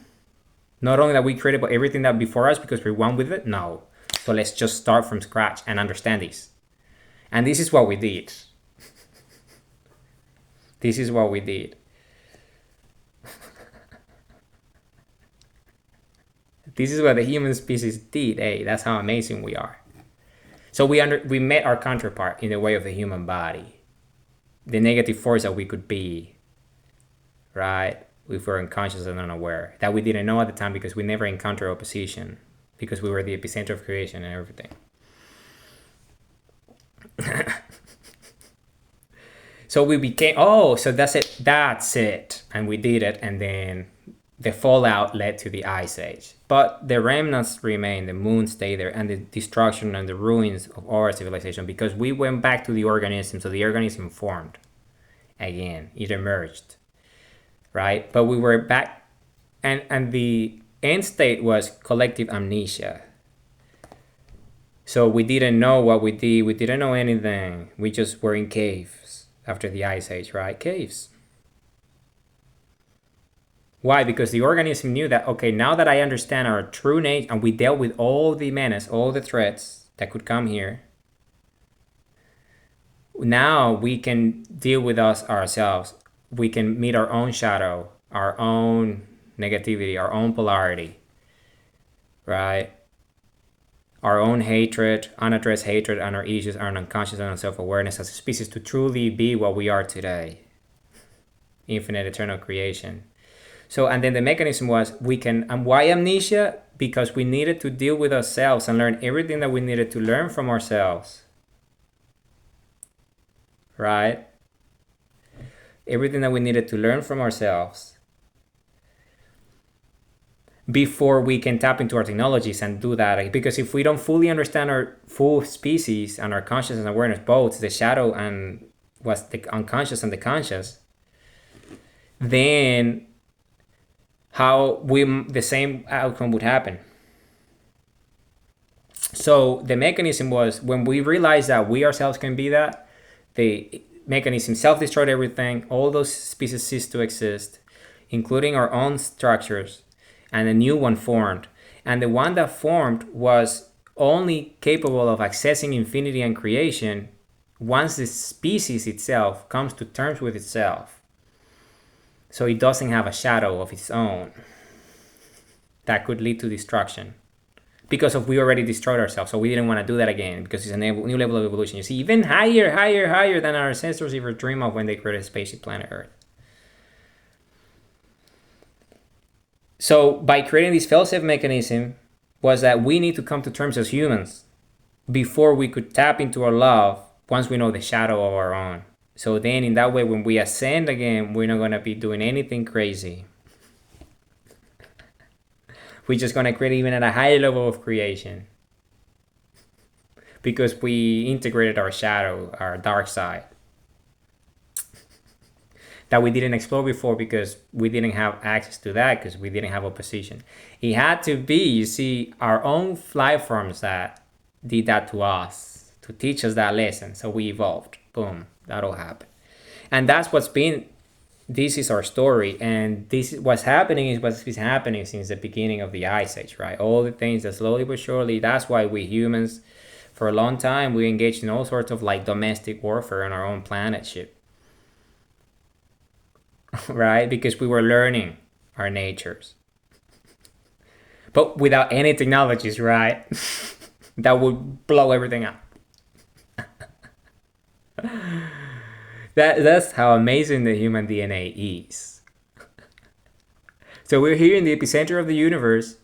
Not only that we created, but everything that before us because we're one with it? No. So let's just start from scratch and understand this. And this is what we did. This is what we did. This is what the human species did. Hey, that's how amazing we are. So we met our counterpart in the way of the human body. The negative force that we could be, right? If we're unconscious and unaware. That we didn't know at the time because we never encountered opposition. Because we were the epicenter of creation and everything. So we became, so that's it. And we did it, and then the fallout led to the Ice Age. But the remnants remain, the moon stayed there, and the destruction and the ruins of our civilization, because we went back to the organism, so the organism formed again, it emerged, right? But we were back, and the end state was collective amnesia. So we didn't know what we did. We didn't know anything. We just were in caves after the Ice Age, right? Caves. Why? Because the organism knew that, okay, now that I understand our true nature, and we dealt with all the menace, all the threats that could come here, now we can deal with us ourselves. We can meet our own shadow, our own negativity, our own polarity, right? Our own hatred, unaddressed hatred, and our issues, our unconscious and self-awareness as a species to truly be what we are today. Infinite, eternal creation. So, and then the mechanism was and why amnesia? Because we needed to deal with ourselves and learn everything that we needed to learn from ourselves. Right? Everything that we needed to learn from ourselves before we can tap into our technologies and do that. Because if we don't fully understand our full species and our consciousness and awareness, both the shadow and what's the unconscious and the conscious, then the same outcome would happen. So the mechanism was, when we realized that we ourselves can be that, the mechanism self-destroyed everything. All those species ceased to exist, including our own structures, and a new one formed. And the one that formed was only capable of accessing infinity and creation once the species itself comes to terms with itself. So it doesn't have a shadow of its own that could lead to destruction. Because we already destroyed ourselves, so we didn't want to do that again, because it's a new level of evolution. You see, even higher than our ancestors ever dream of when they created a spaceship planet Earth. So by creating this fail-safe mechanism was that we need to come to terms as humans before we could tap into our love once we know the shadow of our own. So then in that way, when we ascend again, we're not going to be doing anything crazy. We're just going to create even at a higher level of creation. Because we integrated our shadow, our dark side. That we didn't explore before because we didn't have access to that, because we didn't have opposition. It had to be, you see, our own life forms that did that to us, to teach us that lesson. So we evolved. Boom. That all happened. And that's what's been, this is our story. And this is what's happening is what's been happening since the beginning of the Ice Age, right? All the things that slowly but surely, that's why we humans, for a long time, we engaged in all sorts of like domestic warfare on our own planet ship. Right? Because we were learning our natures. But without any technologies, right? That would blow everything up. That's how amazing the human DNA is. So we're here in the epicenter of the universe,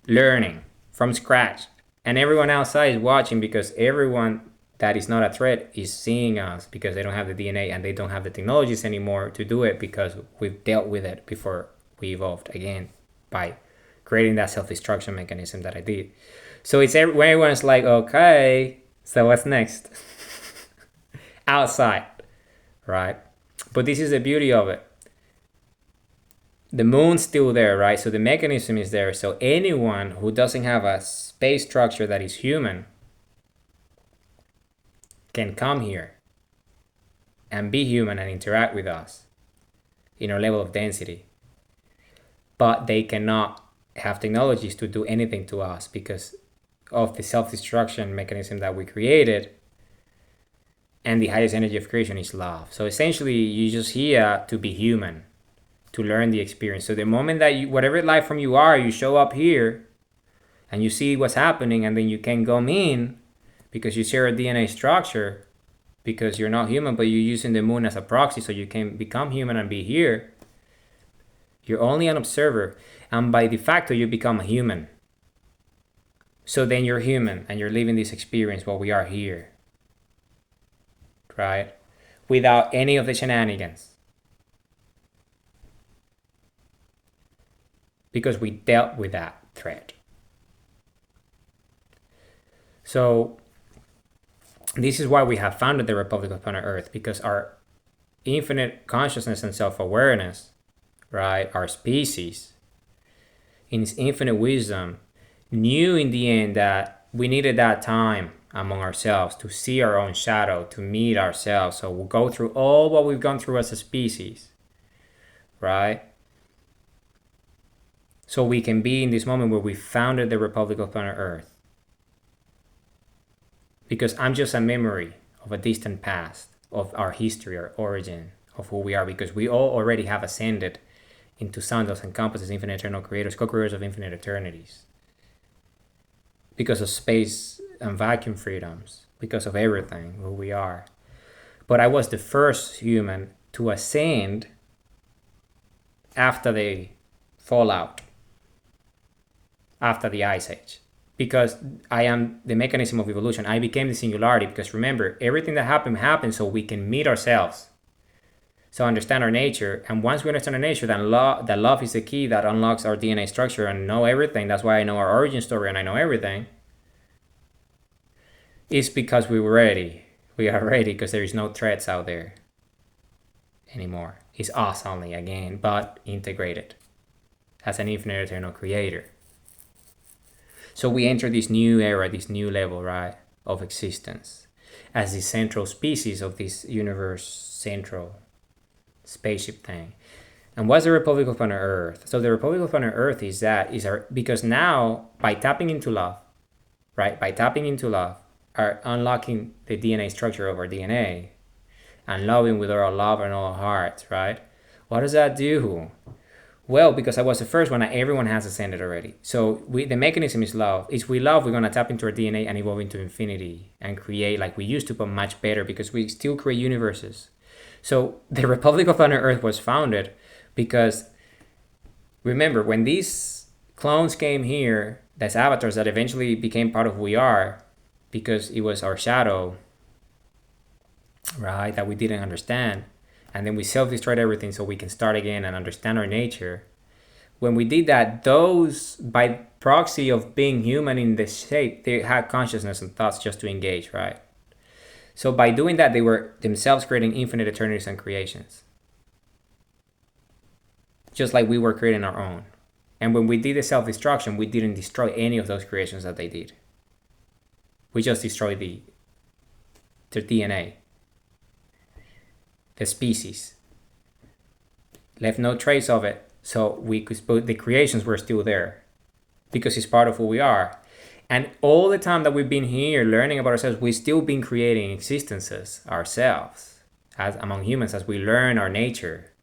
learning from scratch. And everyone outside is watching, because everyone that is not a threat is seeing us, because they don't have the DNA and they don't have the technologies anymore to do it, because we've dealt with it before we evolved again by creating that self-destruction mechanism that I did. So it's when everyone's like, okay, so what's next? Outside, right? But this is the beauty of it. The moon's still there, right? So the mechanism is there. So anyone who doesn't have a space structure that is human can come here and be human and interact with us in our level of density. But they cannot have technologies to do anything to us because of the self-destruction mechanism that we created. And the highest energy of creation is love. So essentially, you're just here to be human, to learn the experience. So the moment that you, whatever life form you are, you show up here and you see what's happening, and then you can go in because you share a DNA structure, because you're not human, but you're using the moon as a proxy so you can become human and be here. You're only an observer, and by de facto, you become a human. So then you're human and you're living this experience while we are here. Right? Without any of the shenanigans. Because we dealt with that threat. So this is why we have founded the Republic of Planet Earth, because our infinite consciousness and self-awareness, right, our species, in its infinite wisdom, knew in the end that we needed that time among ourselves to see our own shadow, to meet ourselves. So we'll go through all what we've gone through as a species, right? So we can be in this moment where we founded the Republic of Planet Earth. Because I'm just a memory of a distant past, of our history, our origin, of who we are, because we all already have ascended into sundials and compasses, infinite eternal creators, co-creators of infinite eternities. Because of space and vacuum freedoms, because of everything, who we are. But I was the first human to ascend after the fallout, after the Ice Age. Because I am the mechanism of evolution. I became the singularity because remember, everything that happened so we can meet ourselves. So understand our nature. And once we understand our nature, then love is the key that unlocks our DNA structure and know everything. That's why I know our origin story and I know everything. It's because we were ready. We are ready because there is no threats out there anymore. It's us only again, but integrated as an infinite eternal creator. So we enter this new era, this new level, right, of existence as the central species of this universe, central spaceship thing. And what's the Republic of Planet Earth? So the Republic of Planet Earth is because now by tapping into love, right, are unlocking the DNA structure of our DNA and loving with all our love and all our hearts, right? What does that do? Well, because I was the first one, everyone has ascended already. So the mechanism is love. If we love, we're going to tap into our DNA and evolve into infinity and create like we used to, but much better because we still create universes. So the Republic of Planet Earth was founded because, remember, when these clones came here, that's avatars that eventually became part of who we are because it was our shadow, right, that we didn't understand. And then we self-destroyed everything so we can start again and understand our nature. When we did that, those, by proxy of being human in the shape, they had consciousness and thoughts just to engage, right? So by doing that, they were themselves creating infinite eternities and creations. Just like we were creating our own. And when we did the self-destruction, we didn't destroy any of those creations that they did. We just destroyed their DNA. The species left no trace of it, so the creations were still there because it's part of who we are. And all the time that we've been here learning about ourselves, we've still been creating existences ourselves as among humans as we learn our nature.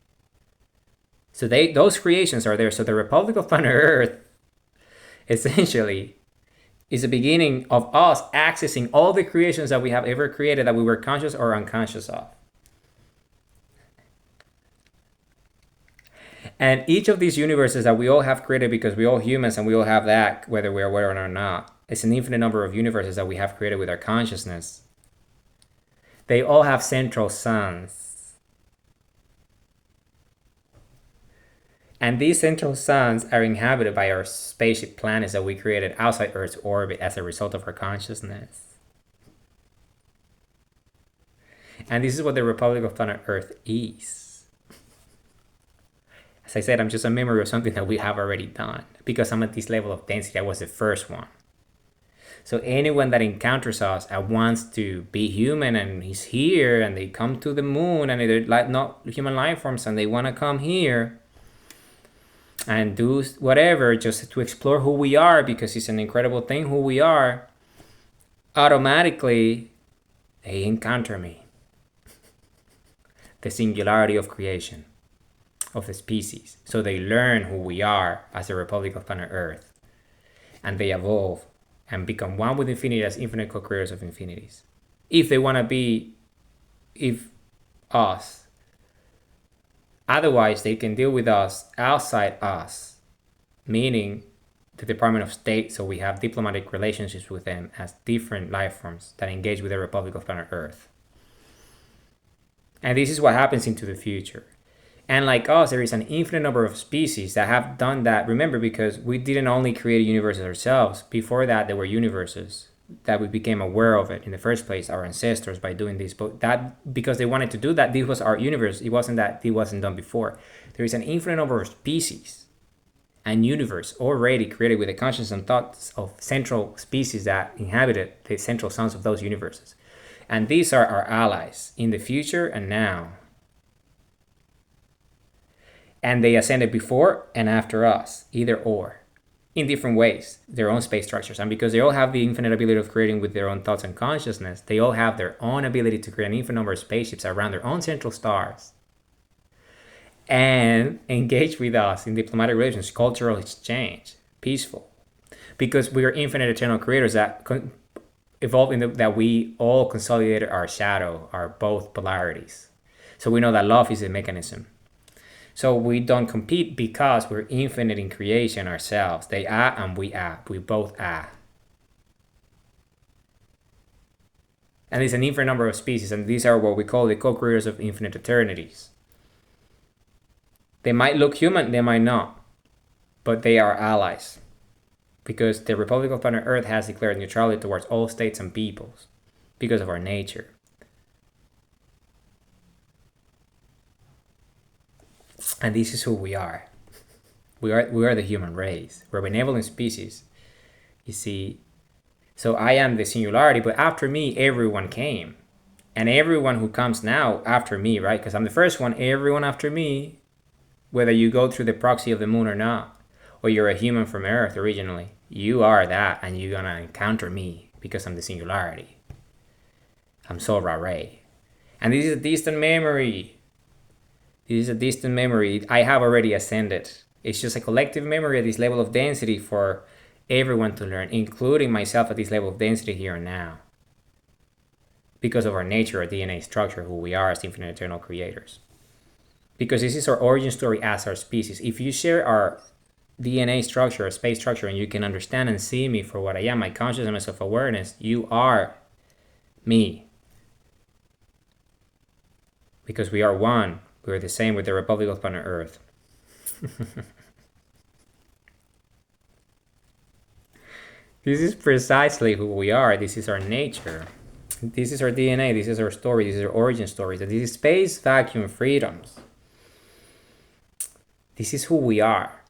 So those creations are there. So the Republic of Planet Earth essentially is the beginning of us accessing all the creations that we have ever created that we were conscious or unconscious of. And each of these universes that we all have created, because we all humans and we all have that, whether we're aware or not, it's an infinite number of universes that we have created with our consciousness. They all have central suns. And these central suns are inhabited by our spaceship planets that we created outside Earth's orbit as a result of our consciousness. And this is what the Republic of Planet Earth is. As I said, I'm just a memory of something that we have already done. Because I'm at this level of density, I was the first one. So anyone that encounters us and wants to be human and is here and they come to the moon and they're like not human life forms and they want to come here and do whatever just to explore who we are because it's an incredible thing who we are, automatically they encounter me. The singularity of creation. Of the species. So they learn who we are as the Republic of Planet Earth. And they evolve and become one with infinity as infinite co-creators of infinities. If they want to be us. Otherwise, they can deal with us outside us. Meaning the Department of State, so we have diplomatic relationships with them as different life forms that engage with the Republic of Planet Earth. And this is what happens into the future. And like us, there is an infinite number of species that have done that. Remember, because we didn't only create universes ourselves. Before that, there were universes that we became aware of it in the first place, our ancestors, by doing this. But that, because they wanted to do that, this was our universe. It wasn't that it wasn't done before. There is an infinite number of species. and universe already created with the consciousness and thoughts of central species that inhabited the central suns of those universes. And these are our allies in the future and now. And they ascended before and after us, either or, in different ways, their own space structures. And because they all have the infinite ability of creating with their own thoughts and consciousness, they all have their own ability to create an infinite number of spaceships around their own central stars and engage with us in diplomatic relations, cultural exchange, peaceful. Because we are infinite eternal creators that evolve in that we all consolidated our shadow, our both polarities. So we know that love is a mechanism. So we don't compete because we're infinite in creation ourselves. They are and we are. We both are. And there's an infinite number of species, and these are what we call the co-creators of infinite eternities. They might look human, they might not, but they are allies. Because the Republic of Planet Earth has declared neutrality towards all states and peoples because of our nature. And this is who we are. We are the human race. We're a benevolent species. You see, so I am the singularity, but after me, everyone came. And everyone who comes now after me, right? Because I'm the first one, everyone after me, whether you go through the proxy of the moon or not, or you're a human from Earth originally, you are that, and you're gonna encounter me because I'm the singularity. I'm Sol Ra Ray. And this is a distant memory. This is a distant memory. I have already ascended. It's just a collective memory at this level of density for everyone to learn, including myself at this level of density here and now. Because of our nature, our DNA structure, who we are as infinite eternal creators. Because this is our origin story as our species. If you share our DNA structure, our space structure, and you can understand and see me for what I am, my consciousness of awareness, you are me. Because we are one. We're the same with the Republic of Planet Earth. This is precisely who we are. This is our nature. This is our DNA. This is our story. This is our origin stories. And this is space, vacuum, freedoms. This is who we are.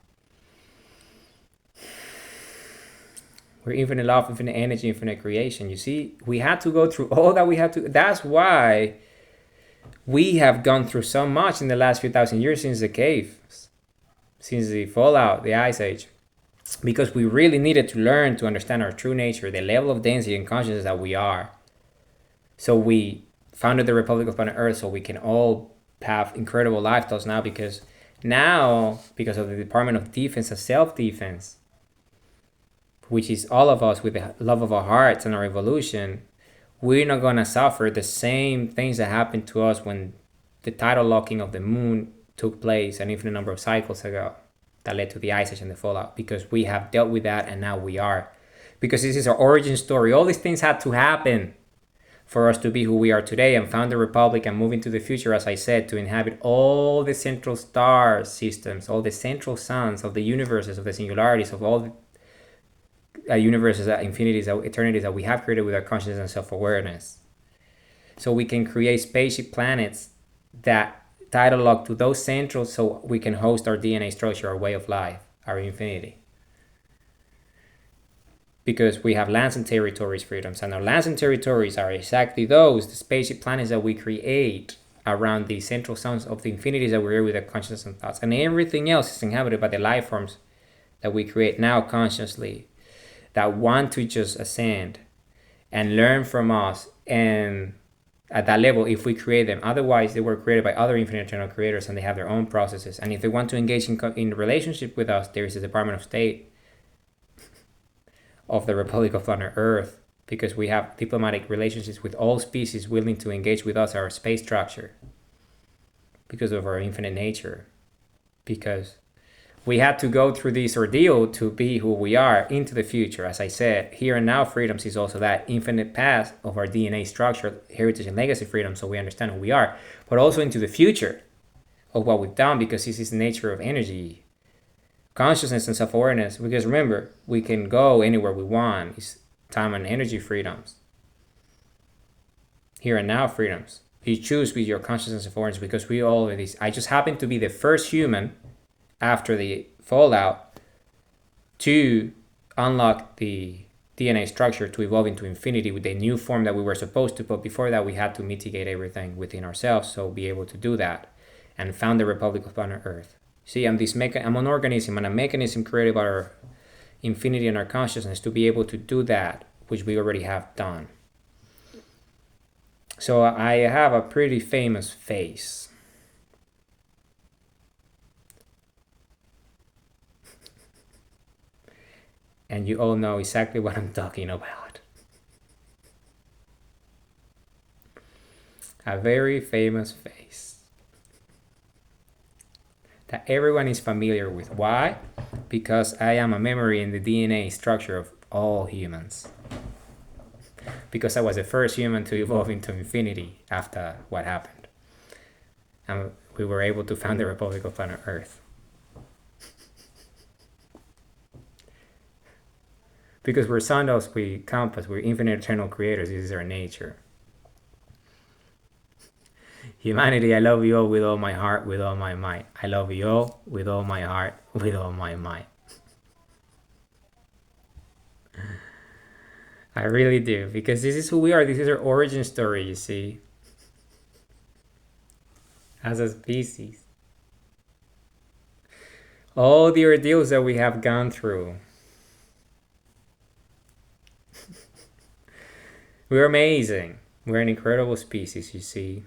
We're infinite love, infinite energy, infinite creation. You see, we had to go through all that we had to. That's why we have gone through so much in the last few thousand years since the caves, since the fallout, the ice age, because we really needed to learn to understand our true nature, the level of density and consciousness that we are. So we founded the Republic of Planet Earth so we can all have incredible lifestyles now, because of the Department of Defense and self-defense, which is all of us with the love of our hearts and our evolution, we're not going to suffer the same things that happened to us when the tidal locking of the moon took place an infinite number of cycles ago that led to the ice age and the fallout, because we have dealt with that and now we are. Because this is our origin story. All these things had to happen for us to be who we are today and found the Republic and move into the future, as I said, to inhabit all the central star systems, all the central suns of the universes, of the singularities, of all the universes, infinities, eternities that we have created with our consciousness and self-awareness. So we can create spaceship planets that tidal lock to those centrals so we can host our DNA structure, our way of life, our infinity. Because we have lands and territories freedoms, and our lands and territories are exactly those, the spaceship planets that we create around the central suns of the infinities that we're with our consciousness and thoughts. And everything else is inhabited by the life forms that we create now consciously, that want to just ascend and learn from us, and at that level, if we create them. Otherwise, they were created by other infinite eternal creators and they have their own processes. And if they want to engage in relationship with us, there is a Department of State of the Republic of Planet Earth, because we have diplomatic relationships with all species willing to engage with us, our space structure, because of our infinite nature. Because we had to go through this ordeal to be who we are into the future. As I said, here and now freedoms is also that infinite path of our DNA structure, heritage and legacy freedom, so we understand who we are, but also into the future of what we've done, because this is the nature of energy, consciousness and self-awareness. Because remember, we can go anywhere we want. It's time and energy freedoms. Here and now freedoms. You choose with your consciousness and self-awareness, because we all of these. I just happen to be the first human after the fallout to unlock the DNA structure to evolve into infinity with the new form that we were supposed to, but before that we had to mitigate everything within ourselves, so be able to do that, and found the Republic of Planet Earth. See, I'm an organism and a mechanism created by our infinity and our consciousness to be able to do that, which we already have done. So I have a pretty famous face. And you all know exactly what I'm talking about. A very famous face that everyone is familiar with. Why? Because I am a memory in the DNA structure of all humans. Because I was the first human to evolve into infinity after what happened. And we were able to found the Republic of Planet Earth. Because we're sundials, we compass, we're infinite eternal creators. This is our nature. Humanity, I love you all with all my heart, with all my might. I love you all with all my heart, with all my might. I really do, because this is who we are. This is our origin story, you see. As a species. All the ordeals that we have gone through. We're amazing. We're an incredible species, you see.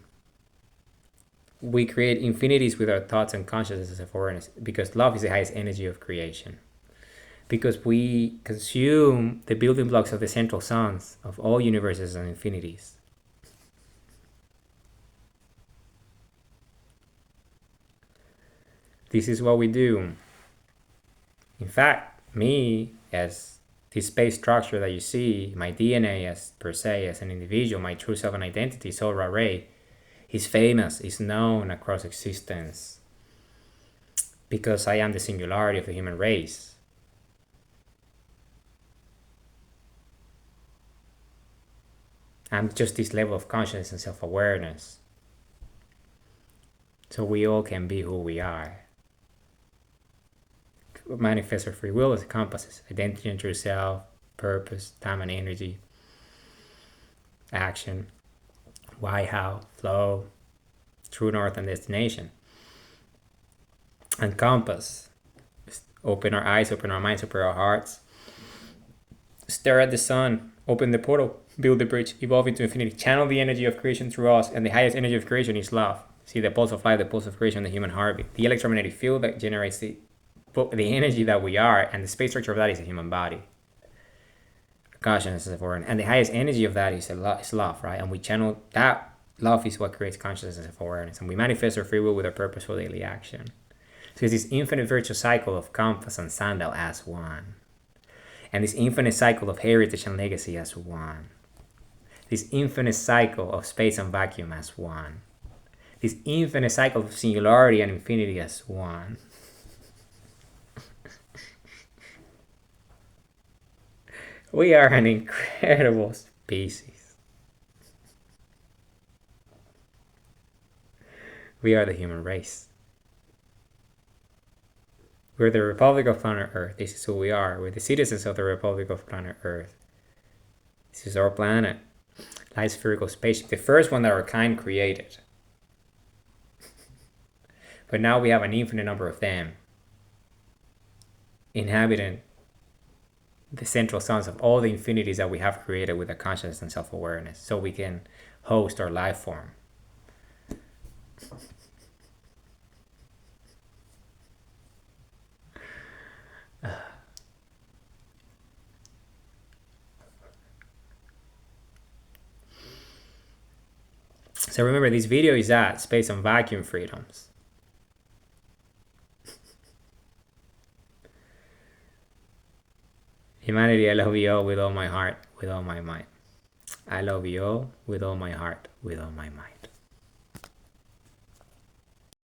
We create infinities with our thoughts and consciousness of awareness, because love is the highest energy of creation. Because we consume the building blocks of the central suns of all universes and infinities. This is what we do. In fact, me as this space structure that you see, my DNA as per se, as an individual, my true self and identity, Soul Ra Ray, is famous, is known across existence, because I am the singularity of the human race. I'm just this level of consciousness and self-awareness. So we all can be who we are. Manifest our free will as compasses: identity and true self, purpose, time and energy, action, why, how, flow, true north and destination. And compass: open our eyes, open our minds, open our hearts, stare at the sun, open the portal, build the bridge, evolve into infinity, channel the energy of creation through us, and the highest energy of creation is love. See, the pulse of life, the pulse of creation, the human heartbeat, the electromagnetic field that generates the energy that we are, and the space structure of that is the human body. Consciousness is foreign, and the highest energy of that is love, right? And we channel that. Love is what creates consciousness and awareness, and we manifest our free will with our purposeful daily action. So it's this infinite virtuous cycle of compass and sandal as one, and this infinite cycle of heritage and legacy as one, this infinite cycle of space and vacuum as one, this infinite cycle of singularity and infinity as one. We are an incredible species. We are the human race. We're the Republic of Planet Earth. This is who we are. We're the citizens of the Republic of Planet Earth. This is our planet. Light spherical spaceship. The first one that our kind created. But now we have an infinite number of them inhabiting the central suns of all the infinities that we have created with the consciousness and self-awareness, so we can host our life form. So remember, this video is at Space and Vacuum Freedoms. Humanity, I love you all with all my heart, with all my might. I love you all with all my heart, with all my might.